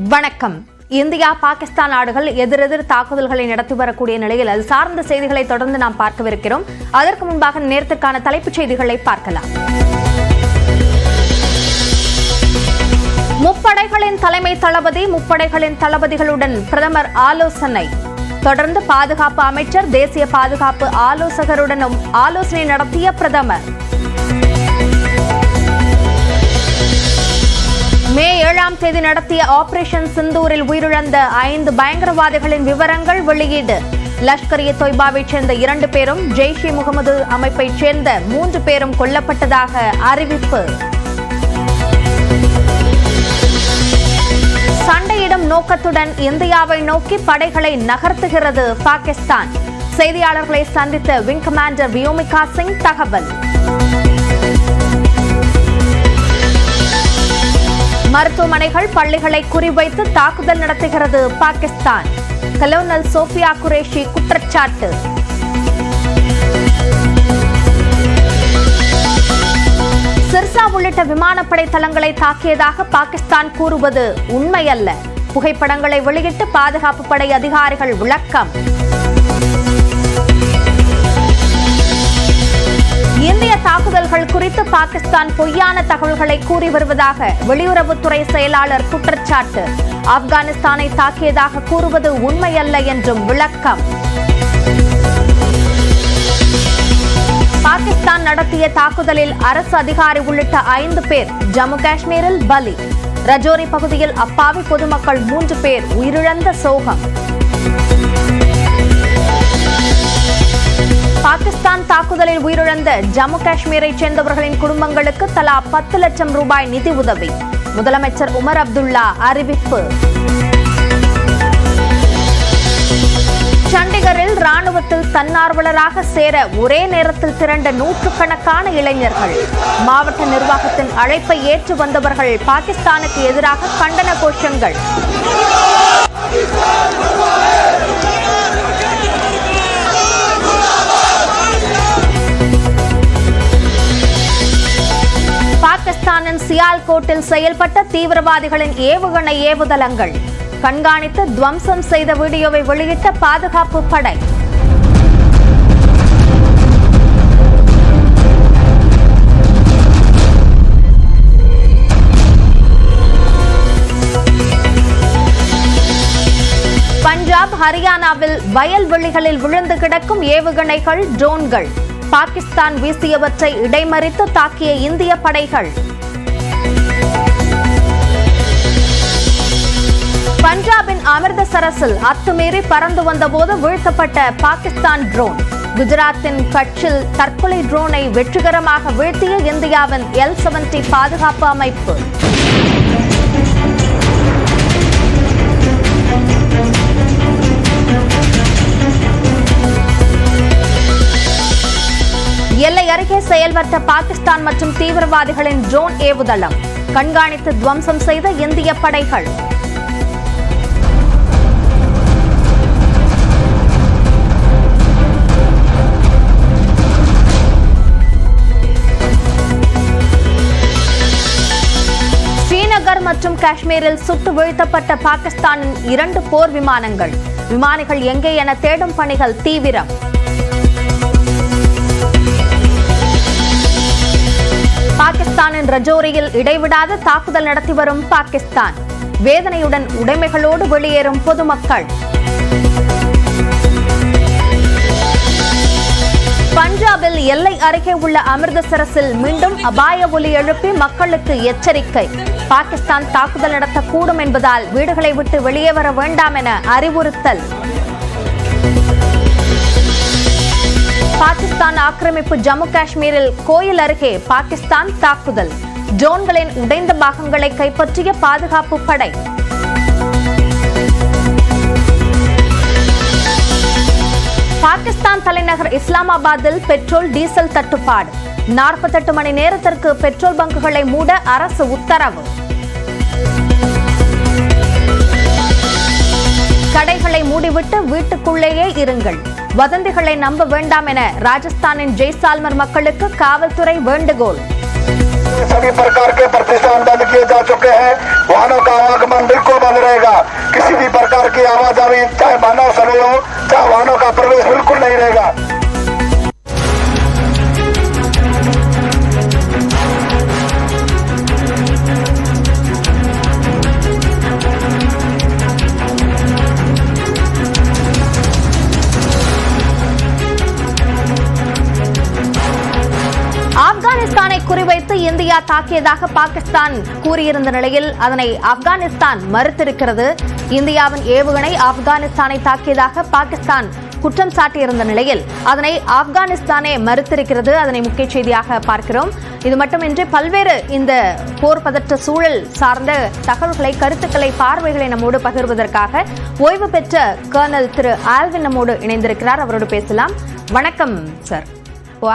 வணக்கம். இந்தியா பாகிஸ்தான் நாடுகள் எதிரெதிர் தாக்குதல்களை நடத்தி வரக்கூடிய நிலையில் அது சார்ந்த செய்திகளை தொடர்ந்து நாம் பார்க்கவிருக்கிறோம். அதற்கு முன்பாக நேரத்திற்கான தலைப்புச் செய்திகளை பார்க்கலாம். முப்படைகளின் தலைமை தளபதி முப்படைகளின் தளபதிகளுடன் பிரதமர் ஆலோசனை. தொடர்ந்து பாதுகாப்பு அமைச்சர் தேசிய பாதுகாப்பு ஆலோசகருடனும் ஆலோசனை நடத்திய பிரதமர். மே 7ஆம் தேதி நடத்திய ஆபரேஷன் சிந்தூரில் உயிரிழந்த 5 பயங்கரவாதிகளின் விவரங்கள் வெளியீடு. லஷ்கர்-இ-தொய்பாவைச் சேர்ந்த 2 பேரும் ஜெய்ஷ்-இ-முகமது அமைப்பைச் சேர்ந்த 3 பேரும் கொல்லப்பட்டதாக அறிவிப்பு. சண்டையிடும் நோக்கத்துடன் இந்தியாவை நோக்கி படைகளை நகர்த்துகிறது பாகிஸ்தான். செய்தியாளர்களை சந்தித்த விங் கமாண்டர் வியோமிகா சிங் தகவல். மருத்துவமனைகள், பள்ளிகளை குறிவைத்து தாக்குதல் நடத்துகிறது பாகிஸ்தான். கலோனல் சோஃபியா குரேஷி குற்றச்சாட்டு. சிர்சா உள்ளிட்ட விமானப்படை தளங்களை தாக்கியதாக பாகிஸ்தான் கூறுவது உண்மையல்ல. புகைப்படங்களை வெளியிட்டு பாதுகாப்பு படை அதிகாரிகள் விளக்கம். இந்திய தாக்குதல்கள் குறித்து பாகிஸ்தான் பொய்யான தகவல்களை கூறி வருவதாக வெளியுறவுத்துறை செயலாளர் குற்றச்சாட்டு. ஆப்கானிஸ்தானை தாக்கியதாக கூறுவது உண்மையல்ல என்றும் விளக்கம். பாகிஸ்தான் நடத்திய தாக்குதலில் அரசு அதிகாரி உள்ளிட்ட 5 பேர் ஜம்மு காஷ்மீரில் பலி. ரஜோரி பகுதியில் அப்பாவி பொதுமக்கள் 3 பேர் உயிரிழந்த சோகம். பாகிஸ்தான் தாக்குதலில் உயிரிழந்த ஜம்மு காஷ்மீரை சேர்ந்தவர்களின் குடும்பங்களுக்கு தலா 10 லட்சம் ரூபாய் நிதி உதவி. முதலமைச்சர் உமர் அப்துல்லா அறிவிப்பு. சண்டிகரில் ராணுவத்தில் தன்னார்வலராக சேர ஒரே நேரத்தில் திரண்ட நூற்றுக்கணக்கான இளைஞர்கள். மாவட்ட நிர்வாகத்தின் அழைப்பை ஏற்று வந்தவர்கள் பாகிஸ்தானுக்கு எதிராக கண்டன கோஷங்கள். பாகிஸ்தானின் சியால்கோட்டில் செயல்பட்ட தீவிரவாதிகளின் ஏவுகணை ஏவுதளங்கள் கண்காணித்து துவம்சம் செய்த வீடியோவை வெளியிட்ட பாதுகாப்பு படை. பஞ்சாப், ஹரியானாவில் வயல்வெளிகளில் விழுந்து கிடக்கும் ஏவுகணைகள், ட்ரோன்கள். பாகிஸ்தான் வீசியவற்றை இடைமறித்து தாக்கிய இந்திய படைகள். பஞ்சாபின் அமிர்தசரஸில் அத்துமீறி பறந்து வந்தபோது வீழ்த்தப்பட்ட பாகிஸ்தான் ட்ரோன். குஜராத்தின் கட்சில் தற்கொலை ட்ரோனை வெற்றிகரமாக வீழ்த்திய இந்தியாவின் L-70 பாதுகாப்பு அமைப்பு. எல்லை அருகே செயல்பட்ட பாகிஸ்தான் மற்றும் தீவிரவாதிகளின் ட்ரோன் ஏவுதளம் கண்காணித்து துவம்சம் செய்த இந்திய படைகள். ஸ்ரீநகர் மற்றும் காஷ்மீரில் சுட்டு வீழ்த்தப்பட்ட பாகிஸ்தானின் 2 போர் விமானங்கள். விமானிகள் எங்கே என தேடும் பணிகள் தீவிரம். பாகிஸ்தானின் ரஜோரியில் இடைவிடாத தாக்குதல் நடத்தி வரும் பாகிஸ்தான். வேதனையுடன் உடைமைகளோடு வெளியேறும் பொதுமக்கள். பஞ்சாபில் எல்லை அருகே உள்ள அமிர்தசரஸில் மீண்டும் அபாய ஒலி எழுப்பி மக்களுக்கு எச்சரிக்கை. பாகிஸ்தான் தாக்குதல் நடத்தக்கூடும் என்பதால் வீடுகளை விட்டு வெளியே வர வேண்டாம் என அறிவுறுத்தல். பாகிஸ்தான் ஆக்கிரமிப்பு ஜம்மு காஷ்மீரில் கோயில் அருகே பாகிஸ்தான் தாக்குதல். ட்ரோன்களின் உடைந்த பாகங்களை கைப்பற்றிய பாதுகாப்பு படை. பாகிஸ்தான் தலைநகர் இஸ்லாமாபாத்தில் பெட்ரோல், டீசல் தட்டுப்பாடு. 48 மணி நேரத்திற்கு பெட்ரோல் பங்குகளை மூட அரசு உத்தரவு. கடைகளை மூடிவிட்டு வீட்டுக்குள்ளேயே இருங்கள். வதந்திகளை நம்ப வேண்டாம் என ராஜஸ்தானின் ஜெய்சால்மர் மக்களுக்கு காவல்துறை வேண்டுகோள். सभी प्रकार के प्रतिबंध किए जा चुके हैं। वाहनों का आवागमन बिल्कुल बंद रहेगा। सरकार की आवाजाही चाहे मानव सरल हो चाहे वाहनों का प्रवेश बिल्कुल नहीं रहेगा। ஆப்கானிஸ்தானை குறிவைத்து இந்தியா தாக்கியதாக பாகிஸ்தான் கூறியிருந்த நிலையில் அதனை ஆப்கானிஸ்தான் மறுத்திருக்கிறது. இந்தியாவின் ஏவுகணை ஆப்கானிஸ்தானை தாக்கியதாக பாகிஸ்தான் குற்றம் சாட்டியிருந்த நிலையில் அதனை ஆப்கானிஸ்தானே மறுத்திருக்கிறது. அதனை முக்கிய செய்தியாக பார்க்கிறோம். இது மட்டுமின்றி பல்வேறு இந்த போர் பதற்ற சூழல் சார்ந்த தகவல்களை, கருத்துக்களை, பார்வைகளை நம்மோடு பகிர்வதற்காக ஓய்வு பெற்ற கர்னல் திரு ஆல்வின் நம்மோடு இணைந்திருக்கிறார். அவரோடு பேசலாம். வணக்கம் சார்.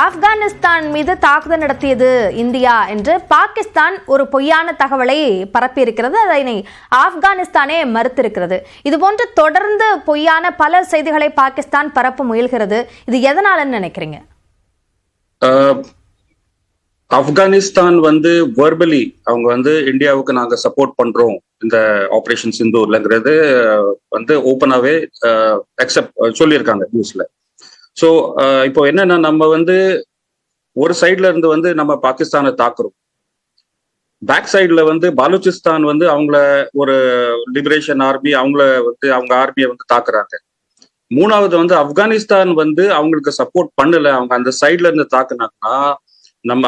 ஆப்கானிஸ்தான் மீது தாக்குதல் நடத்தியது இந்தியா என்று பாகிஸ்தான் ஒரு பொய்யான தகவலை பரப்பியிருக்கிறது. அதனை ஆப்கானிஸ்தானே மறுத்திருக்கிறது. இதுபோன்று தொடர்ந்து பொய்யான பல செய்திகளை பாகிஸ்தான் பரப்ப முயல்கிறது. இது எதனாலன்னு நினைக்கிறீங்க? ஆப்கானிஸ்தான் வெர்பலி அவங்க இந்தியாவுக்கு நாங்க சப்போர்ட் பண்றோம் இந்த ஆபரேஷன் சிந்தூர்லங்கிறது ஓப்பனாவே அக்செப்ட் சொல்லியிருக்காங்க நியூஸ்ல. ஸோ இப்போ என்னன்னா நம்ம ஒரு சைட்ல இருந்து நம்ம பாகிஸ்தானை தாக்குறோம். பேக் சைட்ல பாலுச்சிஸ்தான் அவங்கள ஒரு லிபரேஷன் ஆர்மி அவங்க ஆர்மியை தாக்குறாங்க. மூணாவது ஆப்கானிஸ்தான் அவங்களுக்கு சப்போர்ட் பண்ணல. அவங்க அந்த சைட்ல இருந்து தாக்குனாங்கன்னா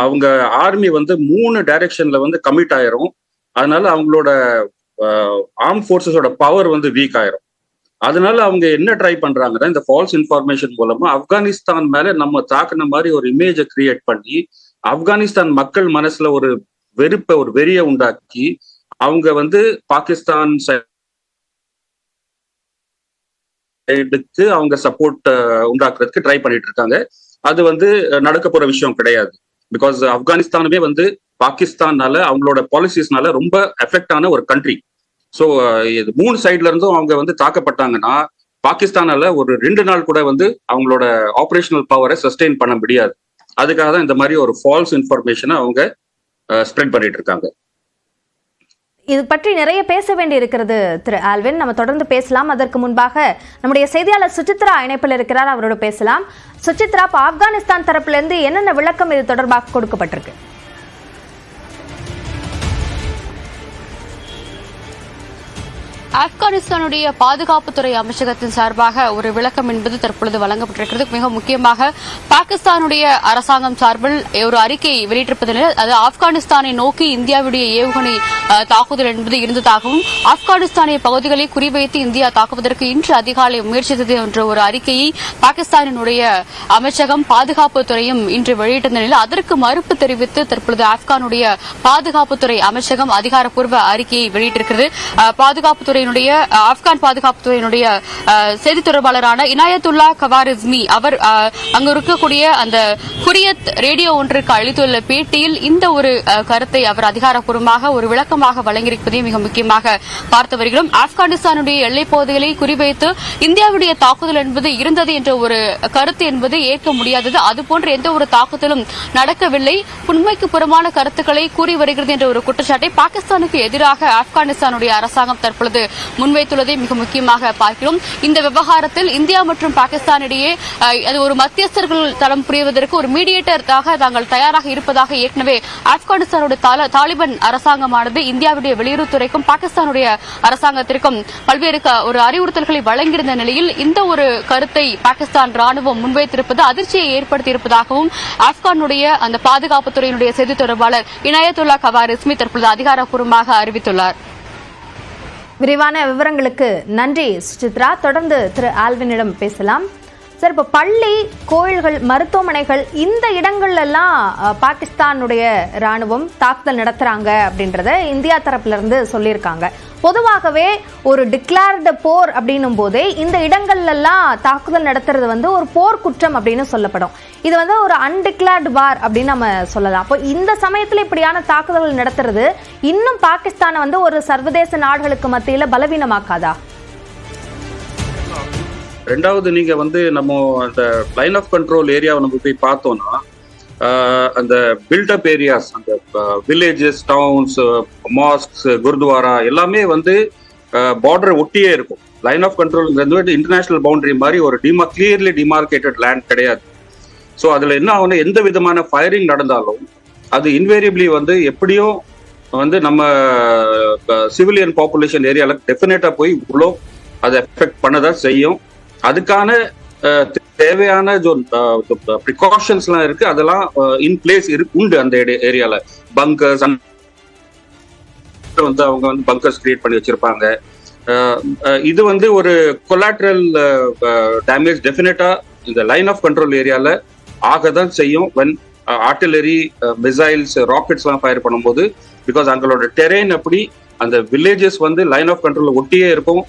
அவங்க ஆர்மி 3 டைரக்ஷன்ல கமிட் ஆயிரும். அதனால அவங்களோட ஆர்ம் போர்சஸோட பவர் வீக் ஆயிரும். அதனால அவங்க என்ன ட்ரை பண்றாங்கன்னா இந்த ஃபால்ஸ் இன்ஃபர்மேஷன் மூலமா ஆப்கானிஸ்தான் மேல நம்ம தாக்குன மாதிரி ஒரு இமேஜை கிரியேட் பண்ணி ஆப்கானிஸ்தான் மக்கள் மனசுல ஒரு வெறுப்பை, ஒரு வெறியை உண்டாக்கி அவங்க பாகிஸ்தான் சைடுக்கு அவங்க சப்போர்ட் உண்டாக்குறதுக்கு ட்ரை பண்ணிட்டு இருக்காங்க. அது நடக்க போற விஷயம் கிடையாது. பிகாஸ் ஆப்கானிஸ்தானுமே பாகிஸ்தானால அவங்களோட பாலிசிஸ்னால ரொம்ப எஃபெக்ட் ஆன ஒரு கண்ட்ரி. ஸோ இது 3 சைட்ல இருந்தும் அவங்க தாக்கப்பட்டாங்கன்னா பாகிஸ்தானால ஒரு 2 நாள் கூட அவங்களோட ஆபரேஷனல் பவரை சஸ்டெயின் பண்ண முடியாது. அதுக்காக தான் இந்த மாதிரி ஒரு ஃபால்ஸ் இன்ஃபர்மேஷனை அவங்க ஸ்ப்ரெட் பண்ணிட்டு இருக்காங்க. இது பற்றி நிறைய பேச வேண்டி இருக்கிறது திரு ஆல்வின். நம்ம தொடர்ந்து பேசலாம். அதற்கு முன்பாக நம்முடைய செய்தியாளர் சுசித்ரா இணைப்பில் இருக்கிறார். அவரோட பேசலாம். சுசித்ரா, ஆப்கானிஸ்தான் தரப்புல இருந்து என்னென்ன விளக்கம் இது தொடர்பாக கொடுக்கப்பட்டிருக்கு? ஆப்கானிஸ்தானுடைய பாதுகாப்புத்துறை அமைச்சகத்தின் சார்பாக ஒரு விளக்கம் என்பது தற்பொழுது வழங்கப்பட்டிருக்கிறது. மிக முக்கியமாக பாகிஸ்தானுடைய அரசாங்கம் சார்பில் ஒரு அறிக்கை வெளியிட்டிருப்பதில் அது ஆப்கானிஸ்தானை நோக்கி இந்தியாவுடைய ஏவுகணை தாக்குதல் என்பது இருந்ததாகவும் ஆப்கானிஸ்தானிய பகுதிகளை குறிவைத்து இந்தியா தாக்குவதற்கு இன்று அதிகாலை முயற்சித்தது என்ற ஒரு அறிக்கையை பாகிஸ்தானினுடைய அமைச்சகம் பாதுகாப்புத்துறையும் இன்று வெளியிட்ட நிலையில் அதற்கு மறுப்பு தெரிவித்து தற்பொழுது ஆப்கானுடைய பாதுகாப்புத்துறை அமைச்சகம் அதிகாரப்பூர்வ அறிக்கையை வெளியிட்டிருக்கிறது. ஆப்கான் பாதுகாப்புத்துறையினுடைய செய்தி தொடர்பாளரான இனாயத்துல்லா கவாரிஸ்மி அவர் அங்கு இருக்கக்கூடிய அந்த குரியத் ரேடியோ ஒன்றுக்கு அளித்துள்ள பேட்டியில் இந்த ஒரு கருத்தை அவர் அதிகாரப்பூர்வமாக ஒரு விளக்கமாக வழங்கியிருப்பதை மிக முக்கியமாக பார்த்து வருகிறோம். ஆப்கானிஸ்தானுடைய எல்லைப் பகுதிகளை குறிவைத்து இந்தியாவுடைய தாக்குதல் என்பது இருந்தது என்ற ஒரு கருத்து என்பது ஏற்க முடியாதது. அதுபோன்ற எந்த ஒரு தாக்குதலும் நடக்கவில்லை, உண்மைக்கு புறமான கருத்துக்களை கூறி வருகிறது என்ற ஒரு குற்றச்சாட்டை பாகிஸ்தானுக்கு எதிராக ஆப்கானிஸ்தானுடைய அரசாங்கம் தற்பொழுது முன்வைத்துள்ளதை மிக முக்கியமாக பார்க்கிறோம். இந்த விவகாரத்தில் இந்தியா மற்றும் பாகிஸ்தான் இடையே அது ஒரு மத்தியஸ்தர்கள் தளம் புரிவதற்கு ஒரு மீடியேட்டராக தாங்கள் தயாராக இருப்பதாக ஏற்கனவே ஆப்கானிஸ்தானுடைய தாலிபான் அரசாங்கமானது இந்தியாவுடைய வெளியுறவுத்துறைக்கும் பாகிஸ்தானுடைய அரசாங்கத்திற்கும் பல்வேறு ஒரு அறிவுறுத்தல்களை வழங்கியிருந்த நிலையில் இந்த ஒரு கருத்தை பாகிஸ்தான் ராணுவம் முன்வைத்திருப்பது அதிர்ச்சியை ஏற்படுத்தியிருப்பதாகவும் ஆப்கானுடைய அந்த பாதுகாப்புத்துறையினுடைய செய்தி தொடர்பாளர் இனாயத்துல்லா கவாரிஸ்மி தற்பொழுது அதிகாரப்பூர்வமாக அறிவித்துள்ளார். விரிவான விவரங்களுக்கு நன்றி சுசித்ரா. தொடர்ந்து திரு ஆல்வினிடம் பேசலாம். சார், இப்போ பள்ளி, கோயில்கள், மருத்துவமனைகள் இந்த இடங்கள்ல எல்லாம் பாகிஸ்தானுடைய ராணுவம் தாக்குதல் நடத்துறாங்க அப்படின்றத இந்தியா தரப்புல இருந்து சொல்லியிருக்காங்க. பொதுவாகவே ஒரு டிக்ளேர்டு போர் அப்படின்னும் போதே இந்த இடங்கள்ல எல்லாம் தாக்குதல் நடத்துறது ஒரு போர் குற்றம் அப்படின்னு சொல்லப்படும். இது ஒரு அன்டிக்ளேர்டு வார் அப்படின்னு நம்ம சொல்லலாம். அப்போ இந்த சமயத்துல இப்படியான தாக்குதல்கள் நடத்துறது இன்னும் பாகிஸ்தானை ஒரு சர்வதேச நாடுகளுக்கு மத்தியில பலவீனமாக்காதா? ரெண்டாவது, நீங்க நம்ம அந்த லைன் ஆஃப் கண்ட்ரோல் ஏரியாவை நம்ம போய் பார்த்தோம்னா அந்த பில்டப் ஏரியாஸ், அந்த வில்லேஜஸ், டவுன்ஸ், மாஸ்க்ஸ், குருத்வாரா எல்லாமே பார்டரை ஒட்டியே இருக்கும். Line of control international boundary மாதிரி ஒரு கிளியர்லி டிமார்கேட்டட் லேண்ட் கிடையாது. ஸோ அதுல என்ன ஆகும்னா எந்த விதமான ஃபயரிங் நடந்தாலும் அது இன்வேரியபிளி வந்து எப்படியும் வந்து நம்ம சிவிலியன் பாப்புலேஷன் ஏரியால டெஃபினட்டா போய் இவ்வளோ அதை எஃபெக்ட் பண்ணதான் செய்யும். அதுக்கான தேவையான ப்ரிகாஷன்ஸ்லாம் இருக்கு, அதெல்லாம் இன் பிளேஸ் உண்டு அந்த ஏரியால. பங்கர்ஸ் வந்து அவங்க வந்து பங்கர்ஸ் கிரியேட் பண்ணி வச்சிருப்பாங்க. இது வந்து ஒரு கொலாட்ரல் டேமேஜ் டெஃபினட்டா இந்த லைன் ஆஃப் கண்ட்ரோல் ஏரியால ஆகதான் செய்யும். வென் ஆர்டிலரி மிசைல்ஸ் ராக்கெட்ஸ் எல்லாம் ஃபயர் பண்ணும்போது, பிகாஸ் அங்களோட டெரெயின் அப்படி அந்த வில்லேஜஸ் வந்து லைன் ஆஃப் கண்ட்ரோல் ஒட்டியே இருக்கும்.